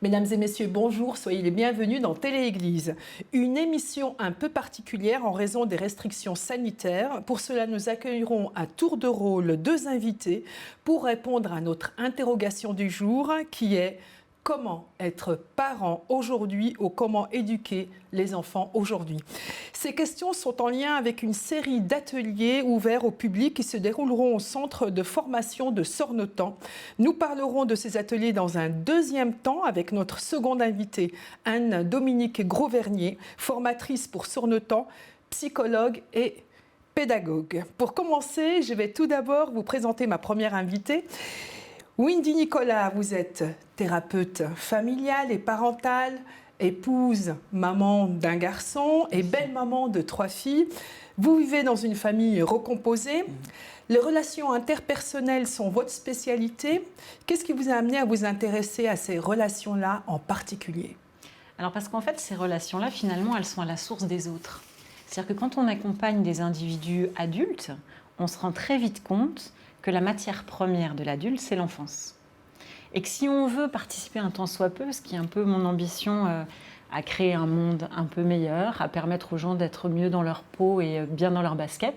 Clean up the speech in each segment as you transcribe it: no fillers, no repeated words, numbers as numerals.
Mesdames et messieurs, bonjour, soyez les bienvenus dans Télé-Église. Une émission un peu particulière en raison des restrictions sanitaires. Pour cela, nous accueillerons à tour de rôle deux invités pour répondre à notre interrogation du jour qui est comment être parent aujourd'hui ou comment éduquer les enfants aujourd'hui. Ces questions sont en lien avec une série d'ateliers ouverts au public qui se dérouleront au centre de formation de Sornotan. Nous parlerons de ces ateliers dans un deuxième temps avec notre seconde invitée, Anne-Dominique Grosvernier, formatrice pour Sornotan, psychologue et pédagogue. Pour commencer, je vais tout d'abord vous présenter ma première invitée. Wendy Nicolas, vous êtes thérapeute familiale et parentale, épouse, maman d'un garçon et belle-maman de 3 filles. Vous vivez dans une famille recomposée. Les relations interpersonnelles sont votre spécialité. Qu'est-ce qui vous a amené à vous intéresser à ces relations-là en particulier ? Alors parce qu'en fait, ces relations-là, finalement, elles sont à la source des autres. C'est-à-dire que quand on accompagne des individus adultes, on se rend très vite compte que la matière première de l'adulte, c'est l'enfance. Et que si on veut participer un tant soit peu, ce qui est un peu mon ambition, à créer un monde un peu meilleur, à permettre aux gens d'être mieux dans leur peau et bien dans leur basket,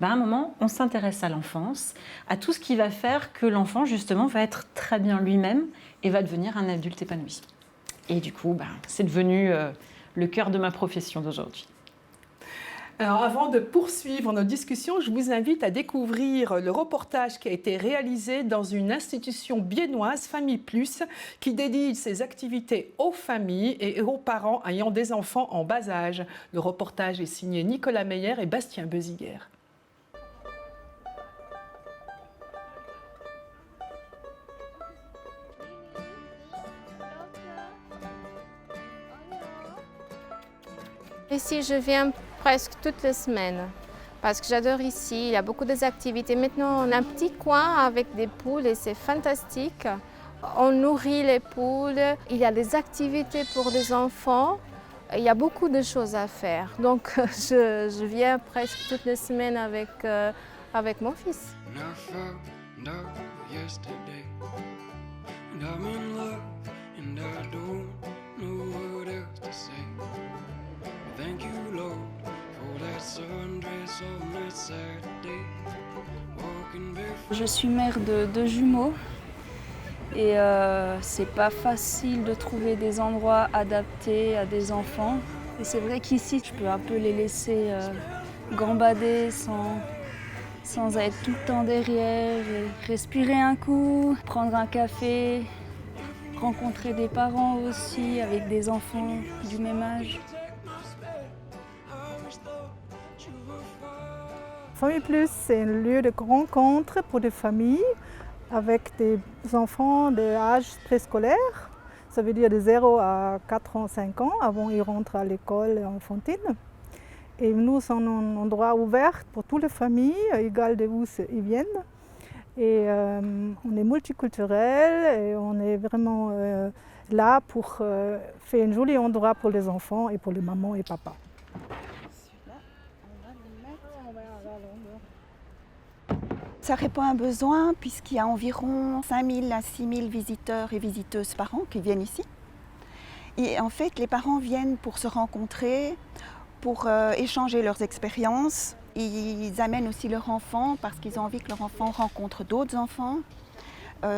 à un moment, on s'intéresse à l'enfance, à tout ce qui va faire que l'enfant, justement, va être très bien lui-même et va devenir un adulte épanoui. Et du coup, c'est devenu le cœur de ma profession d'aujourd'hui. Alors, avant de poursuivre nos discussions, je vous invite à découvrir le reportage qui a été réalisé dans une institution biennoise, Famille Plus, qui dédie ses activités aux familles et aux parents ayant des enfants en bas âge. Le reportage est signé Nicolas Meyer et Bastien Beziguer. Ici, je viens presque toutes les semaines parce que j'adore ici. Il y a beaucoup d'activités. Maintenant, on a un petit coin avec des poules et c'est fantastique. On nourrit les poules. Il y a des activités pour les enfants. Il y a beaucoup de choses à faire. Donc, je viens presque toutes les semaines avec mon fils. Je suis mère de 2 jumeaux et c'est pas facile de trouver des endroits adaptés à des enfants. Et c'est vrai qu'ici, je peux un peu les laisser gambader sans être tout le temps derrière, et respirer un coup, prendre un café, rencontrer des parents aussi avec des enfants du même âge. Famille Plus, c'est un lieu de rencontre pour des familles avec des enfants d'âge préscolaire. Ça veut dire de 0 à 4 ans, 5 ans, avant ils rentrent à l'école enfantine. Et nous sommes un endroit ouvert pour toutes les familles, égal de où ils viennent. Et on est multiculturel et on est vraiment là pour faire un joli endroit pour les enfants et pour les mamans et papas. Ça répond à un besoin puisqu'il y a environ 5 000 à 6 000 visiteurs et visiteuses par an qui viennent ici. Et en fait, les parents viennent pour se rencontrer, pour échanger leurs expériences. Ils amènent aussi leurs enfants parce qu'ils ont envie que leur enfant rencontre d'autres enfants,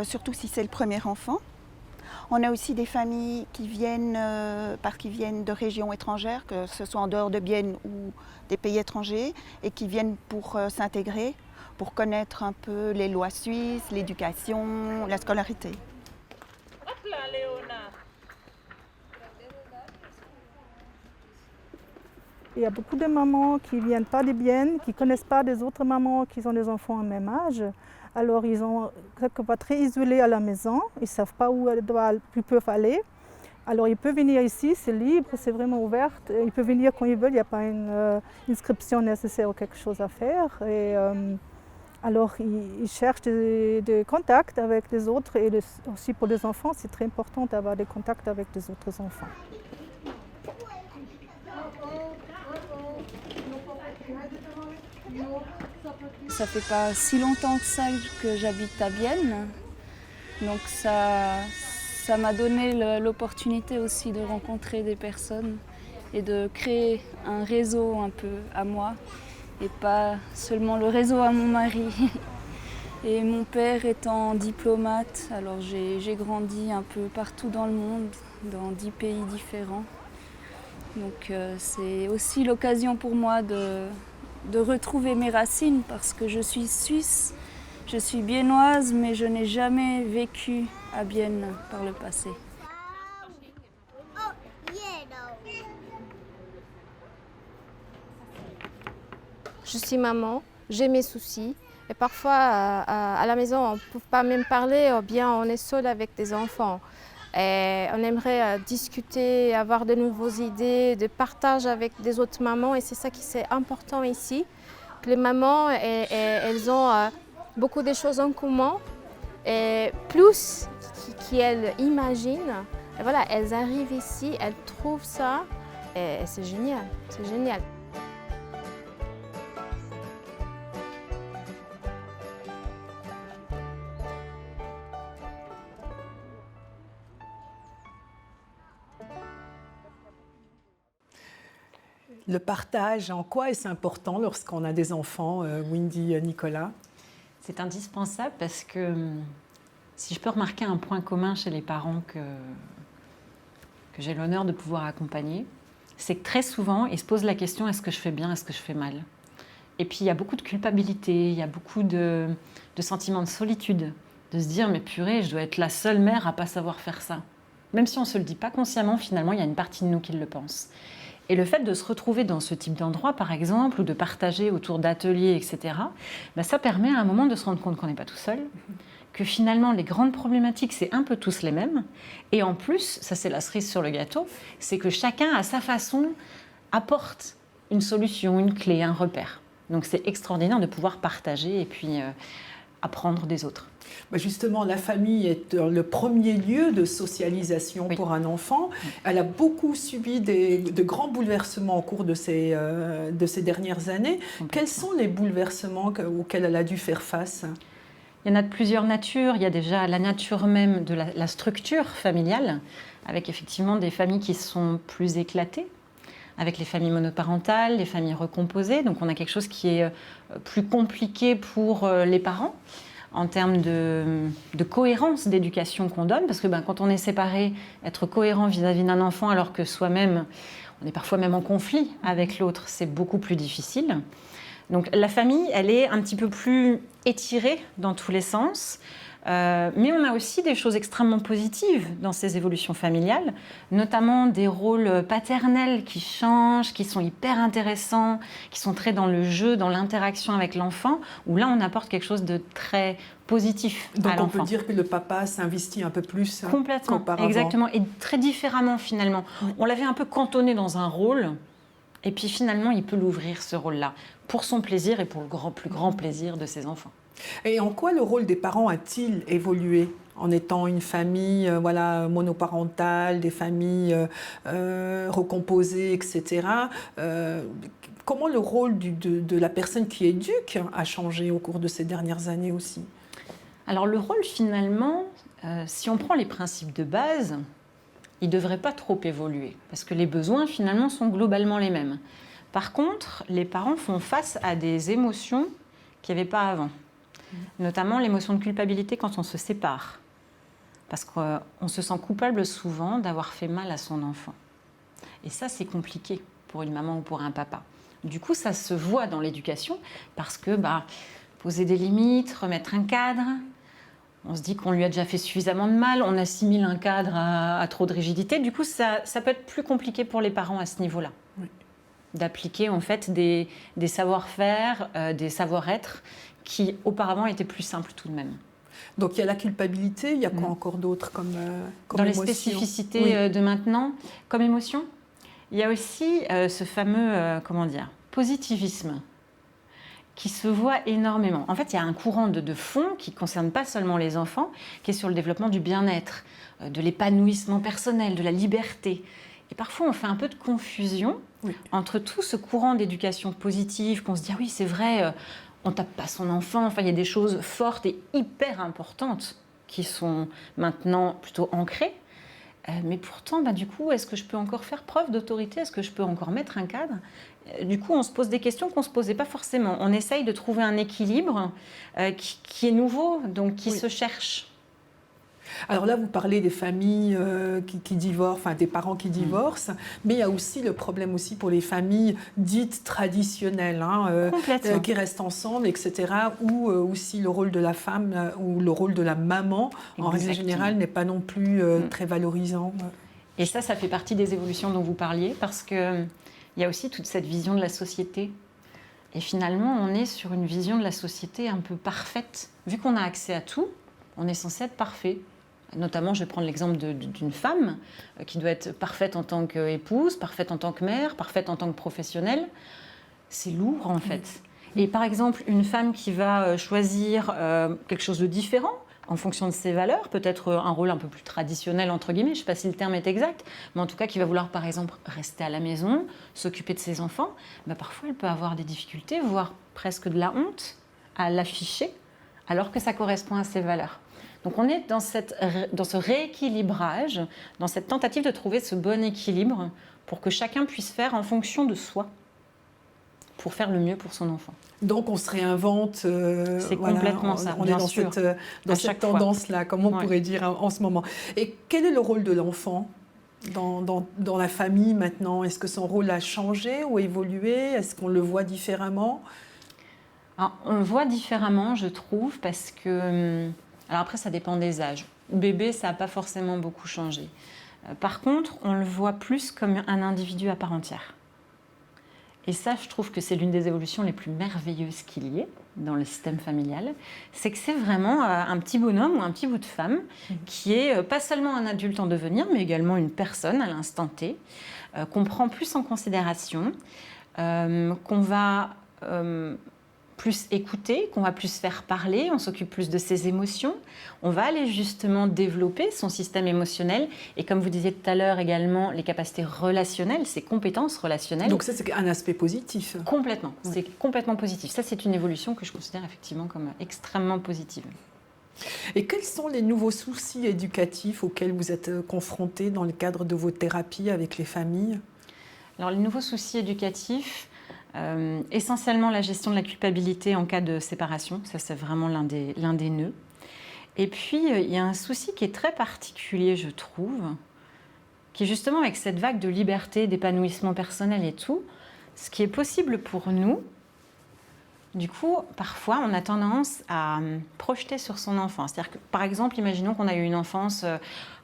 surtout si c'est le premier enfant. On a aussi des familles qui viennent parce qu'ils viennent de régions étrangères, que ce soit en dehors de Bienne ou des pays étrangers, et qui viennent pour s'intégrer, pour connaître un peu les lois suisses, l'éducation, la scolarité. Il y a beaucoup de mamans qui ne viennent pas de Bienne, qui ne connaissent pas des autres mamans qui ont des enfants au même âge. Alors ils sont quelque part très isolés à la maison, ils ne savent pas où ils peuvent aller. Alors ils peuvent venir ici, c'est libre, c'est vraiment ouvert. Ils peuvent venir quand ils veulent, il n'y a pas une inscription nécessaire ou quelque chose à faire. Et, alors ils cherchent des contacts avec les autres et aussi pour les enfants, c'est très important d'avoir des contacts avec les autres enfants. Ça fait pas si longtemps que ça que j'habite à Bienne, donc ça Ça m'a donné l'opportunité aussi de rencontrer des personnes et de créer un réseau un peu à moi et pas seulement le réseau à mon mari. Et mon père étant diplomate, alors j'ai grandi un peu partout dans le monde, dans 10 pays différents. Donc c'est aussi l'occasion pour moi de retrouver mes racines parce que je suis suisse, je suis biennoise, mais je n'ai jamais vécu à Bienne par le passé. Je suis maman, j'ai mes soucis. Et parfois, à la maison, on ne peut pas même parler, ou bien on est seul avec des enfants. Et on aimerait discuter, avoir de nouvelles idées, de partage avec des autres mamans. Et c'est ça qui est important ici, que les mamans, elles ont beaucoup de choses en commun. Et plus qu'elles imaginent, et voilà, elles arrivent ici, elles trouvent ça. Et c'est génial, c'est génial. Le partage, en quoi est-ce important lorsqu'on a des enfants, Wendy, Nicolas? C'est indispensable parce que si je peux remarquer un point commun chez les parents que j'ai l'honneur de pouvoir accompagner, c'est que très souvent, ils se posent la question, est-ce que je fais bien, est-ce que je fais mal? Et puis il y a beaucoup de culpabilité, il y a beaucoup de sentiments de solitude, de se dire, mais purée, je dois être la seule mère à ne pas savoir faire ça. Même si on ne se le dit pas consciemment, finalement, il y a une partie de nous qui le pense. Et le fait de se retrouver dans ce type d'endroit, par exemple, ou de partager autour d'ateliers, etc., ça permet à un moment de se rendre compte qu'on n'est pas tout seul, que finalement, les grandes problématiques, c'est un peu tous les mêmes. Et en plus, ça c'est la cerise sur le gâteau, c'est que chacun, à sa façon, apporte une solution, une clé, un repère. Donc c'est extraordinaire de pouvoir partager et puis apprendre des autres. Justement, la famille est le premier lieu de socialisation pour un enfant. Elle a beaucoup subi de grands bouleversements au cours de ces dernières années. Quels sont les bouleversements auxquels elle a dû faire face ? Il y en a de plusieurs natures. Il y a déjà la nature même de la structure familiale, avec effectivement des familles qui sont plus éclatées, avec les familles monoparentales, les familles recomposées. Donc on a quelque chose qui est plus compliqué pour les parents, en termes de cohérence d'éducation qu'on donne, parce que quand on est séparé, être cohérent vis-à-vis d'un enfant alors que soi-même, on est parfois même en conflit avec l'autre, c'est beaucoup plus difficile. Donc la famille, elle est un petit peu plus étirée dans tous les sens, mais on a aussi des choses extrêmement positives dans ces évolutions familiales, notamment des rôles paternels qui changent, qui sont hyper intéressants, qui sont très dans le jeu, dans l'interaction avec l'enfant, où là on apporte quelque chose de très positif à l'enfant. Donc on peut dire que le papa s'investit un peu plus complètement, qu'auparavant. Exactement, et très différemment finalement. On l'avait un peu cantonné dans un rôle, et puis finalement il peut l'ouvrir ce rôle-là, pour son plaisir et pour le plus grand plaisir de ses enfants. Et en quoi le rôle des parents a-t-il évolué en étant une famille monoparentale, des familles recomposées, etc. Comment le rôle de la personne qui éduque a changé au cours de ces dernières années aussi? Alors le rôle finalement, si on prend les principes de base, il ne devrait pas trop évoluer, parce que les besoins finalement sont globalement les mêmes. Par contre, les parents font face à des émotions qu'il n'y avait pas avant. Notamment l'émotion de culpabilité quand on se sépare. Parce qu'on se sent coupable souvent d'avoir fait mal à son enfant. Et ça, c'est compliqué pour une maman ou pour un papa. Du coup, ça se voit dans l'éducation parce que poser des limites, remettre un cadre, on se dit qu'on lui a déjà fait suffisamment de mal, on assimile un cadre à trop de rigidité. Du coup, ça peut être plus compliqué pour les parents à ce niveau-là. Oui. D'appliquer en fait des savoir-faire, des savoir-être qui auparavant étaient plus simples tout de même. Donc il y a la culpabilité, il y a quoi encore d'autre comme dans émotion? Les spécificités de maintenant, comme émotion, il y a aussi ce fameux, positivisme qui se voit énormément. En fait, il y a un courant de fond qui ne concerne pas seulement les enfants, qui est sur le développement du bien-être, de l'épanouissement personnel, de la liberté. Et parfois, on fait un peu de confusion entre tout ce courant d'éducation positive, qu'on se dit, ah oui, c'est vrai, on ne tape pas son enfant, enfin, il y a des choses fortes et hyper importantes qui sont maintenant plutôt ancrées. Mais pourtant, du coup, est-ce que je peux encore faire preuve d'autorité? Est-ce que je peux encore mettre un cadre? Du coup, on se pose des questions qu'on ne se posait pas forcément. On essaye de trouver un équilibre qui est nouveau, donc qui se cherche. Alors là, vous parlez des familles qui divorcent, enfin des parents qui divorcent, mais il y a aussi le problème aussi pour les familles dites traditionnelles, qui restent ensemble, etc., où aussi le rôle de la femme ou le rôle de la maman, en règle générale, n'est pas non plus très valorisant. Et ça fait partie des évolutions dont vous parliez, parce qu'il y a aussi toute cette vision de la société. Et finalement, on est sur une vision de la société un peu parfaite. Vu qu'on a accès à tout, on est censé être parfait. Notamment, je vais prendre l'exemple d'une femme qui doit être parfaite en tant qu'épouse, parfaite en tant que mère, parfaite en tant que professionnelle. C'est lourd, en fait. Et par exemple, une femme qui va choisir quelque chose de différent en fonction de ses valeurs, peut-être un rôle un peu plus traditionnel, entre guillemets, je ne sais pas si le terme est exact, mais en tout cas qui va vouloir, par exemple, rester à la maison, s'occuper de ses enfants, parfois elle peut avoir des difficultés, voire presque de la honte à l'afficher, alors que ça correspond à ses valeurs. Donc on est dans ce rééquilibrage, dans cette tentative de trouver ce bon équilibre pour que chacun puisse faire en fonction de soi, pour faire le mieux pour son enfant. Donc on se réinvente. C'est complètement ça. On est dans cette tendance-là, comme on pourrait dire en ce moment. Et quel est le rôle de l'enfant dans la famille maintenant? Est-ce que son rôle a changé ou évolué? Est-ce qu'on le voit différemment? Alors, on le voit différemment, je trouve, parce que... Alors après, ça dépend des âges. Bébé, ça n'a pas forcément beaucoup changé. Par contre, on le voit plus comme un individu à part entière. Et ça, je trouve que c'est l'une des évolutions les plus merveilleuses qu'il y ait dans le système familial. C'est que c'est vraiment un petit bonhomme ou un petit bout de femme qui est pas seulement un adulte en devenir, mais également une personne à l'instant T, qu'on prend plus en considération, qu'on va... plus écouter, qu'on va plus faire parler, on s'occupe plus de ses émotions, on va aller justement développer son système émotionnel et comme vous disiez tout à l'heure également, les capacités relationnelles, ses compétences relationnelles. Donc ça, c'est un aspect positif. Complètement, c'est complètement positif. Ça, c'est une évolution que je considère effectivement comme extrêmement positive. Et quels sont les nouveaux soucis éducatifs auxquels vous êtes confrontés dans le cadre de vos thérapies avec les familles? Alors les nouveaux soucis éducatifs, essentiellement la gestion de la culpabilité en cas de séparation, ça c'est vraiment l'un des nœuds. Et puis il y a un souci qui est très particulier, je trouve, qui est justement avec cette vague de liberté, d'épanouissement personnel et tout, ce qui est possible pour nous, du coup, parfois on a tendance à projeter sur son enfant. C'est-à-dire que, par exemple, imaginons qu'on a eu une enfance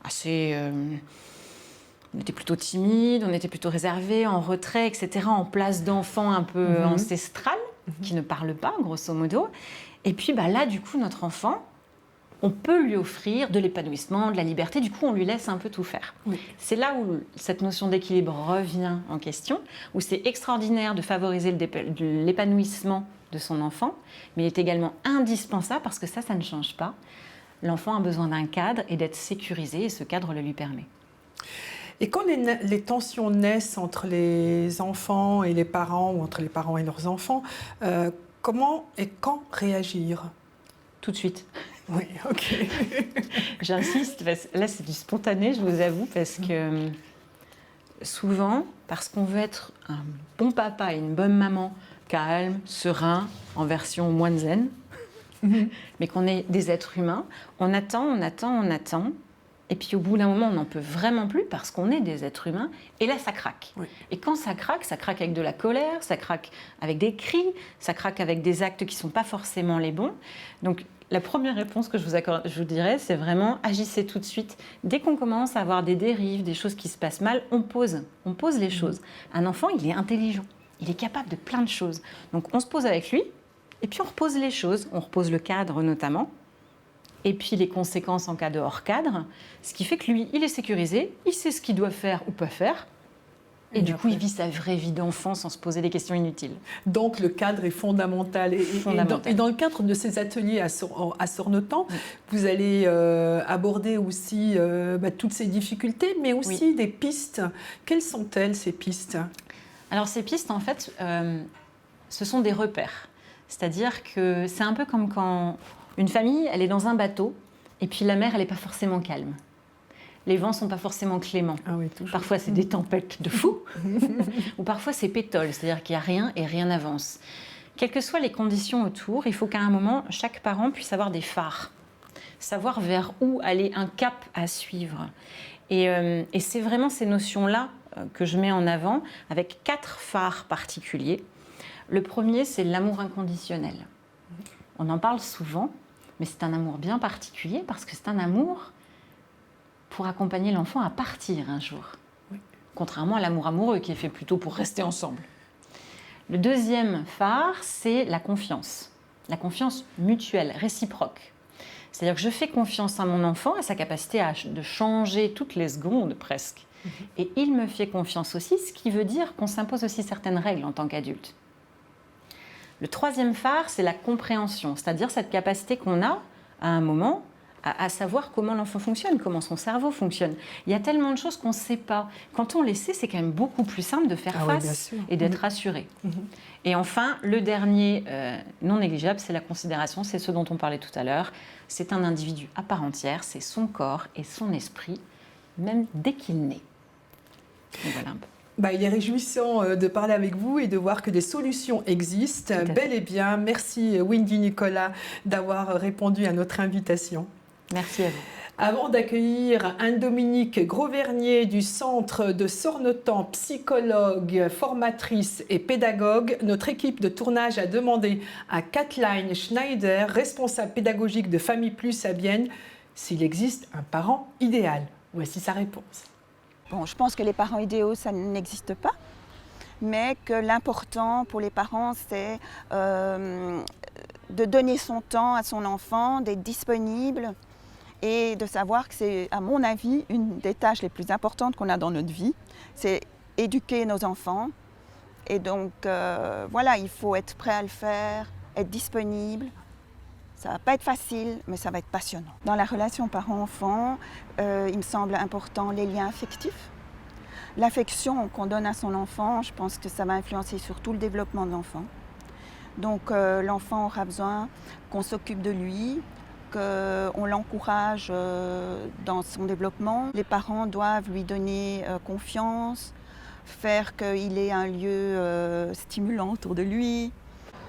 assez... On était plutôt timide, on était plutôt réservé, en retrait, etc., en place d'enfant un peu ancestral, qui ne parle pas, grosso modo. Et puis là, du coup, notre enfant, on peut lui offrir de l'épanouissement, de la liberté, du coup, on lui laisse un peu tout faire. Oui. C'est là où cette notion d'équilibre revient en question, où c'est extraordinaire de favoriser l'épanouissement de son enfant, mais il est également indispensable, parce que ça ne change pas. L'enfant a besoin d'un cadre et d'être sécurisé, et ce cadre le lui permet. Et quand les tensions naissent entre les enfants et les parents, ou entre les parents et leurs enfants, comment et quand réagir? Tout de suite. Oui, ok. J'insiste, là c'est du spontané, je vous avoue, parce que souvent, parce qu'on veut être un bon papa et une bonne maman, calme, serein, en version moins zen, mais qu'on est des êtres humains, on attend. Et puis au bout d'un moment, on n'en peut vraiment plus parce qu'on est des êtres humains. Et là, ça craque. Oui. Et quand ça craque avec de la colère, ça craque avec des cris, ça craque avec des actes qui ne sont pas forcément les bons. Donc la première réponse que je vous dirais, c'est vraiment agissez tout de suite. Dès qu'on commence à avoir des dérives, des choses qui se passent mal, on pose les choses. Un enfant, il est intelligent, il est capable de plein de choses. Donc on se pose avec lui et puis on repose les choses, on repose le cadre notamment. Et puis les conséquences en cas de hors-cadre, ce qui fait que lui, il est sécurisé, il sait ce qu'il doit faire ou pas faire, et du coup, il vit sa vraie vie d'enfant sans se poser des questions inutiles. Donc le cadre est fondamental. Et dans le cadre de ces ateliers à Sornotan, vous allez aborder aussi toutes ces difficultés, mais aussi des pistes. Quelles sont-elles, ces pistes? Alors ces pistes, en fait, ce sont des repères. C'est-à-dire que c'est un peu comme quand... Une famille, elle est dans un bateau Et puis la mer, elle n'est pas forcément calme. Les vents ne sont pas forcément cléments. Ah oui, toujours. Parfois, c'est des tempêtes de fou. Ou parfois, c'est pétole, c'est-à-dire qu'il n'y a rien et rien n'avance. Quelles que soient les conditions autour, il faut qu'à un moment, chaque parent puisse avoir des phares. Savoir vers où aller, un cap à suivre. Et c'est vraiment ces notions-là que je mets en avant avec 4 phares particuliers. Le premier, c'est l'amour inconditionnel. On en parle souvent, mais c'est un amour bien particulier parce que c'est un amour pour accompagner l'enfant à partir un jour. Oui. Contrairement à l'amour amoureux qui est fait plutôt pour rester ensemble. Le deuxième phare, c'est la confiance mutuelle, réciproque. C'est-à-dire que je fais confiance à mon enfant, à sa capacité de changer toutes les secondes presque. Et il me fait confiance aussi, ce qui veut dire qu'on s'impose aussi certaines règles en tant qu'adulte. Le troisième phare, c'est la compréhension, c'est-à-dire cette capacité qu'on a à un moment à savoir comment l'enfant fonctionne, comment son cerveau fonctionne. Il y a tellement de choses qu'on ne sait pas. Quand on les sait, c'est quand même beaucoup plus simple de faire face et d'être rassuré. Et enfin, le dernier non négligeable, c'est la considération, c'est ce dont on parlait tout à l'heure. C'est un individu à part entière, c'est son corps et son esprit, même dès qu'il naît. Donc voilà un peu. Il est réjouissant de parler avec vous et de voir que des solutions existent. Bel et bien. Merci Wendy Nicolas d'avoir répondu à notre invitation. Merci à vous. Avant d'accueillir Anne-Dominique Grosvernier du Centre de Sornetan, psychologue, formatrice et pédagogue, notre équipe de tournage a demandé à Kathleen Schneider, responsable pédagogique de Famille Plus à Bienne, s'il existe un parent idéal. Voici sa réponse. Bon, je pense que les parents idéaux, ça n'existe pas, mais que l'important pour les parents, c'est de donner son temps à son enfant, d'être disponible et de savoir que c'est, à mon avis, une des tâches les plus importantes qu'on a dans notre vie, c'est éduquer nos enfants. Et donc, voilà, il faut être prêt à le faire, être disponible. Ça ne va pas être facile, mais ça va être passionnant. Dans la relation parent-enfant, il me semble important les liens affectifs. L'affection qu'on donne à son enfant, je pense que ça va influencer sur tout le développement de l'enfant. Donc l'enfant aura besoin qu'on s'occupe de lui, qu'on l'encourage dans son développement. Les parents doivent lui donner confiance, faire qu'il ait un lieu stimulant autour de lui.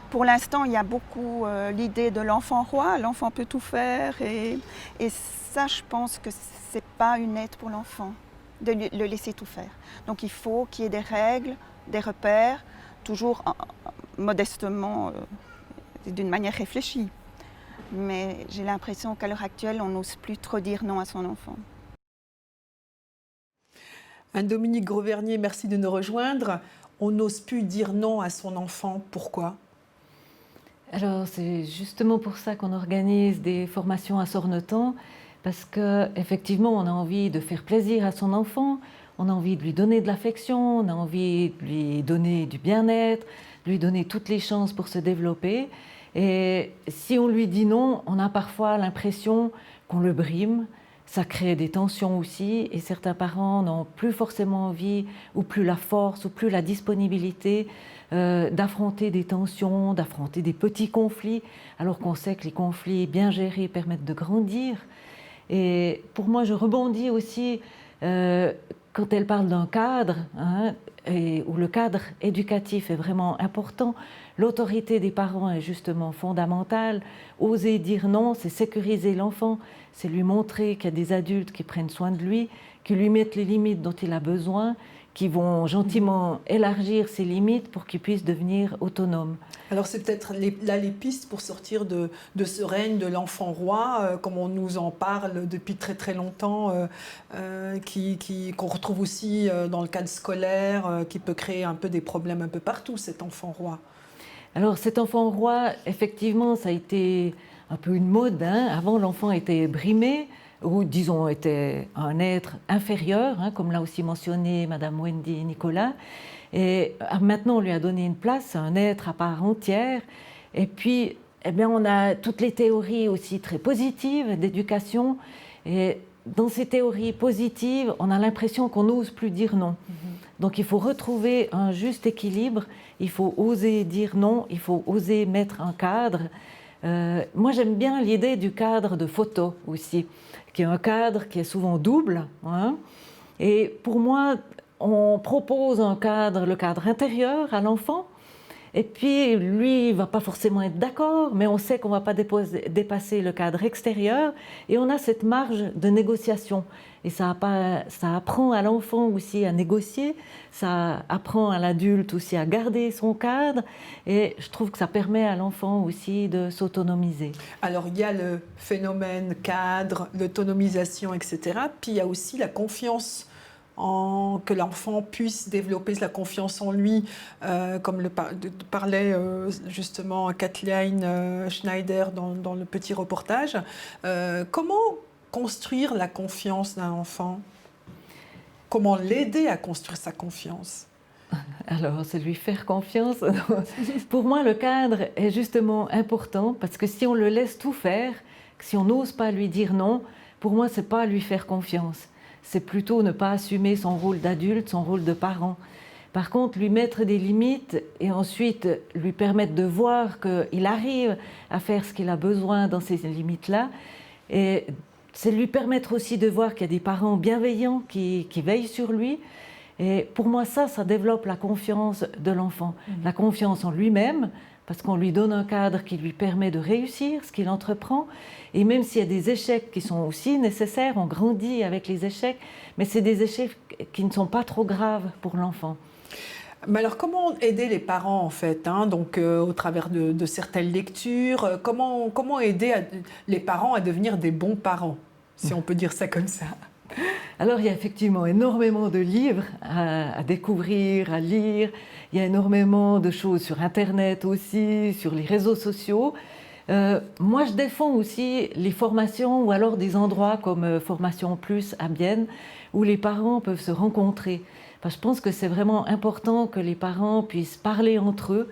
Pour l'instant, il y a beaucoup l'idée de l'enfant roi, l'enfant peut tout faire et ça, je pense que ce n'est pas une aide pour l'enfant, de le laisser tout faire. Donc il faut qu'il y ait des règles, des repères, toujours modestement, d'une manière réfléchie. Mais j'ai l'impression qu'à l'heure actuelle, on n'ose plus trop dire non à son enfant. Anne-Dominique Grosvernier, merci de nous rejoindre. On n'ose plus dire non à son enfant, pourquoi ? Alors, c'est justement pour ça qu'on organise des formations à Sornetan, parce qu'effectivement, on a envie de faire plaisir à son enfant, on a envie de lui donner de l'affection, on a envie de lui donner du bien-être, de lui donner toutes les chances pour se développer. Et si on lui dit non, on a parfois l'impression qu'on le brime. Ça crée des tensions aussi, et certains parents n'ont plus forcément envie, ou plus la force, ou plus la disponibilité d'affronter des tensions, d'affronter des petits conflits, alors qu'on sait que les conflits bien gérés permettent de grandir. Et pour moi, je rebondis aussi quand elle parle d'un cadre, où le cadre éducatif est vraiment important. L'autorité des parents est justement fondamentale. Oser dire non, c'est sécuriser l'enfant, c'est lui montrer qu'il y a des adultes qui prennent soin de lui, qui lui mettent les limites dont il a besoin, qui vont gentiment élargir ses limites pour qu'il puisse devenir autonome. Alors c'est peut-être là les pistes pour sortir de ce règne de l'enfant roi, comme on nous en parle depuis très très longtemps, qu'on retrouve aussi dans le cadre scolaire, qui peut créer un peu des problèmes un peu partout, cet enfant roi. Alors cet enfant roi, effectivement, ça a été un peu une mode. Avant, l'enfant était brimé, ou disons était un être inférieur, comme l'a aussi mentionné Madame Wendy Nicolas. Et maintenant, on lui a donné une place, un être à part entière. Et puis, on a toutes les théories aussi très positives d'éducation. Et dans ces théories positives, on a l'impression qu'on n'ose plus dire non. Donc, il faut retrouver un juste équilibre. Il faut oser dire non, il faut oser mettre un cadre. Moi, j'aime bien l'idée du cadre de photo aussi, qui est un cadre qui est souvent double. Hein. Et pour moi, on propose un cadre, le cadre intérieur à l'enfant. Et puis, lui, il ne va pas forcément être d'accord, mais on sait qu'on ne va pas dépasser le cadre extérieur. Et on a cette marge de négociation. Et ça apprend à l'enfant aussi à négocier, ça apprend à l'adulte aussi à garder son cadre. Et je trouve que ça permet à l'enfant aussi de s'autonomiser. Alors, il y a le phénomène cadre, l'autonomisation, etc. Puis, il y a aussi la confiance que l'enfant puisse développer la confiance en lui, comme parlait justement Kathleen Schneider dans le petit reportage. Comment construire la confiance d'un enfant? Comment l'aider à construire sa confiance? Alors, c'est lui faire confiance. Pour moi, le cadre est justement important parce que si on le laisse tout faire, si on n'ose pas lui dire non, pour moi, ce n'est pas lui faire confiance. C'est plutôt ne pas assumer son rôle d'adulte, son rôle de parent. Par contre, lui mettre des limites et ensuite lui permettre de voir qu'il arrive à faire ce qu'il a besoin dans ces limites-là. Et c'est lui permettre aussi de voir qu'il y a des parents bienveillants qui veillent sur lui. Et pour moi, ça développe la confiance de l'enfant. La confiance en lui-même, parce qu'on lui donne un cadre qui lui permet de réussir ce qu'il entreprend. Et même s'il y a des échecs qui sont aussi nécessaires, on grandit avec les échecs, mais c'est des échecs qui ne sont pas trop graves pour l'enfant. Mais alors, comment aider les parents, en fait, donc, au travers de certaines lectures, comment aider les parents à devenir des bons parents, si on peut dire ça comme ça? Alors, il y a effectivement énormément de livres à découvrir, à lire. Il y a énormément de choses sur Internet aussi, sur les réseaux sociaux. Moi, je défends aussi les formations ou alors des endroits comme Formation Plus à Bienne où les parents peuvent se rencontrer. Enfin, je pense que c'est vraiment important que les parents puissent parler entre eux.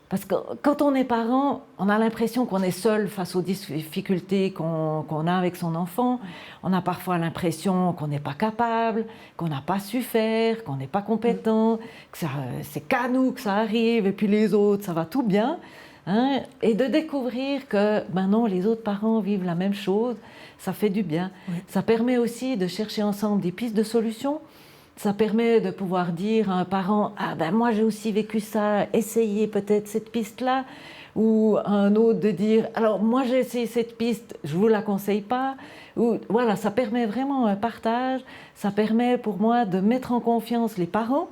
Parce que quand on est parent, on a l'impression qu'on est seul face aux difficultés qu'on a avec son enfant. On a parfois l'impression qu'on n'est pas capable, qu'on n'a pas su faire, qu'on n'est pas compétent, que c'est qu'à nous que ça arrive et puis les autres, ça va tout bien. Hein, et de découvrir que non, les autres parents vivent la même chose, ça fait du bien. Oui. Ça permet aussi de chercher ensemble des pistes de solutions. Ça permet de pouvoir dire à un parent « Ah ben moi j'ai aussi vécu ça, essayez peut-être cette piste-là » ou à un autre de dire « Alors moi j'ai essayé cette piste, je ne vous la conseille pas » ou voilà, ça permet vraiment un partage, ça permet pour moi de mettre en confiance les parents.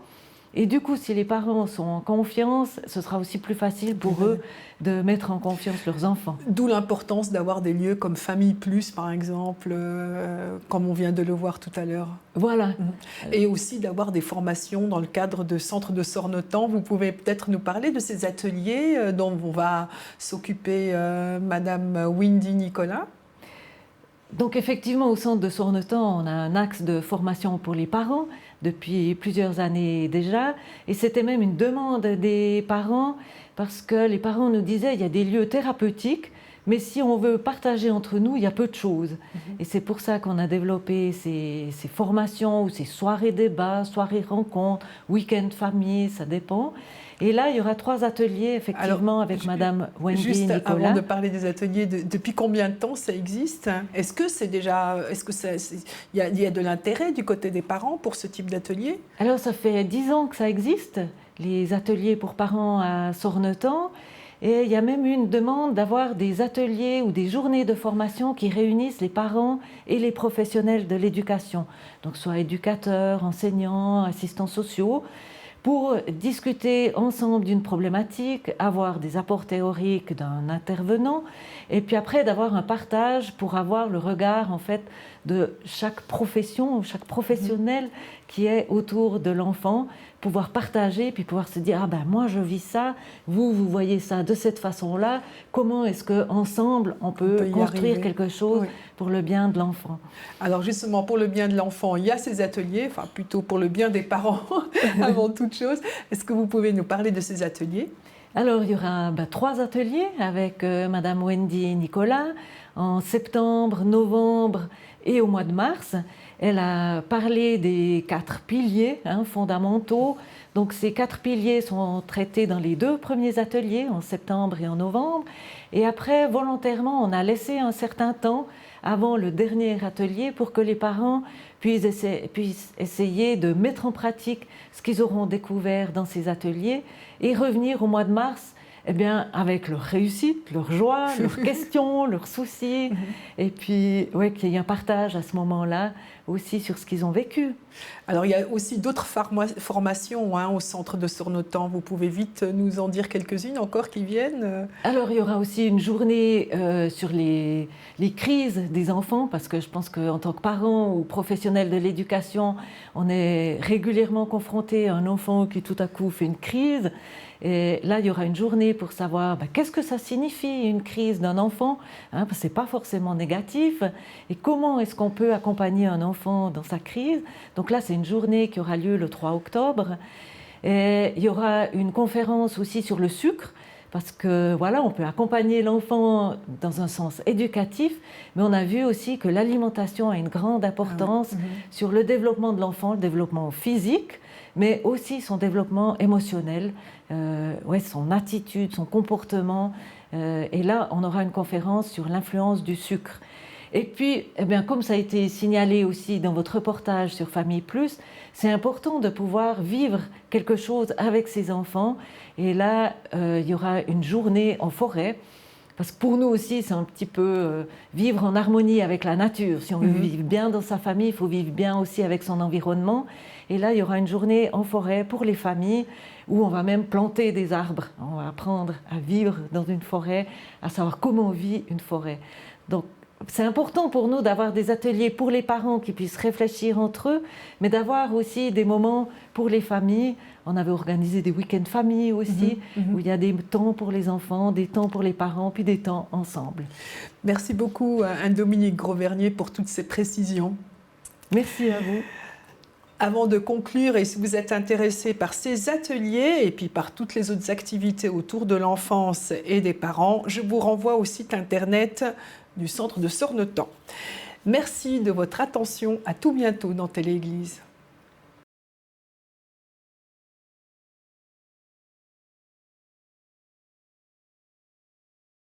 Et du coup, si les parents sont en confiance, ce sera aussi plus facile pour eux de mettre en confiance leurs enfants. D'où l'importance d'avoir des lieux comme Famille Plus, par exemple, comme on vient de le voir tout à l'heure. Voilà. Et aussi d'avoir des formations dans le cadre de Centre de Sornetan. Vous pouvez peut-être nous parler de ces ateliers dont va s'occuper Madame Wendy Nicolas. Donc effectivement, au Centre de Sornetan, on a un axe de formation pour les parents depuis plusieurs années déjà. Et c'était même une demande des parents parce que les parents nous disaient qu'il y a des lieux thérapeutiques, mais si on veut partager entre nous, il y a peu de choses. Et c'est pour ça qu'on a développé ces formations ou ces soirées débats, soirées rencontres, week-end famille, ça dépend. Et là, il y aura 3 ateliers, effectivement, avec Madame Wendy Juste Nicolas. Avant de parler des ateliers, depuis combien de temps ça existe? Est-ce que c'est déjà, il y a de l'intérêt du côté des parents pour ce type d'atelier? Alors, ça fait 10 ans que ça existe, les ateliers pour parents à Sornetan. Et il y a même eu une demande d'avoir des ateliers ou des journées de formation qui réunissent les parents et les professionnels de l'éducation. Donc, soit éducateurs, enseignants, assistants sociaux, pour discuter ensemble d'une problématique, avoir des apports théoriques d'un intervenant, et puis après d'avoir un partage pour avoir le regard en fait de chaque profession, chaque professionnel qui est autour de l'enfant, pouvoir partager, puis pouvoir se dire « Ah ben moi je vis ça, vous voyez ça de cette façon-là, comment est-ce qu'ensemble on peut construire quelque chose pour le bien de l'enfant ?» Alors justement, pour le bien de l'enfant, il y a ces ateliers, enfin plutôt pour le bien des parents avant toute chose. Est-ce que vous pouvez nous parler de ces ateliers? Alors il y aura 3 ateliers avec Madame Wendy Nicolas en septembre, novembre et au mois de mars. Elle a parlé des 4 piliers fondamentaux, Donc ces 4 piliers sont traités dans les 2 premiers ateliers, en septembre et en novembre. Et après, volontairement, on a laissé un certain temps avant le dernier atelier pour que les parents puissent essayer de mettre en pratique ce qu'ils auront découvert dans ces ateliers et revenir au mois de mars avec leur réussite, leur joie, leurs questions, leurs soucis, et puis qu'il y ait un partage à ce moment-là aussi sur ce qu'ils ont vécu. Alors il y a aussi d'autres formations au centre de Sornotan. Vous pouvez vite nous en dire quelques-unes encore qui viennent? Alors il y aura aussi une journée sur les crises des enfants, parce que je pense qu'en tant que parents ou professionnels de l'éducation, on est régulièrement confronté à un enfant qui tout à coup fait une crise. Et là, il y aura une journée pour savoir qu'est-ce que ça signifie une crise d'un enfant, parce que ce n'est pas forcément négatif, et comment est-ce qu'on peut accompagner un enfant dans sa crise. Donc là, c'est une journée qui aura lieu le 3 octobre. Et il y aura une conférence aussi sur le sucre, parce que voilà, on peut accompagner l'enfant dans un sens éducatif, mais on a vu aussi que l'alimentation a une grande importance sur le développement de l'enfant, le développement physique, mais aussi son développement émotionnel, son attitude, son comportement. Et là, on aura une conférence sur l'influence du sucre. Et puis, comme ça a été signalé aussi dans votre reportage sur Famille Plus, c'est important de pouvoir vivre quelque chose avec ses enfants. Et là, il y aura une journée en forêt. Parce que pour nous aussi, c'est un petit peu vivre en harmonie avec la nature. Si on veut vivre bien dans sa famille, il faut vivre bien aussi avec son environnement. Et là, il y aura une journée en forêt pour les familles où on va même planter des arbres. On va apprendre à vivre dans une forêt, à savoir comment on vit une forêt. Donc, c'est important pour nous d'avoir des ateliers pour les parents qui puissent réfléchir entre eux, mais d'avoir aussi des moments pour les familles. On avait organisé des week-ends famille aussi, où il y a des temps pour les enfants, des temps pour les parents, puis des temps ensemble. Merci beaucoup, Anne-Dominique Gros-Vernier, pour toutes ces précisions. Merci à vous. Avant de conclure, et si vous êtes intéressé par ces ateliers et puis par toutes les autres activités autour de l'enfance et des parents, je vous renvoie au site internet du centre de Sornotan. Merci de votre attention. À tout bientôt dans Télé-Église.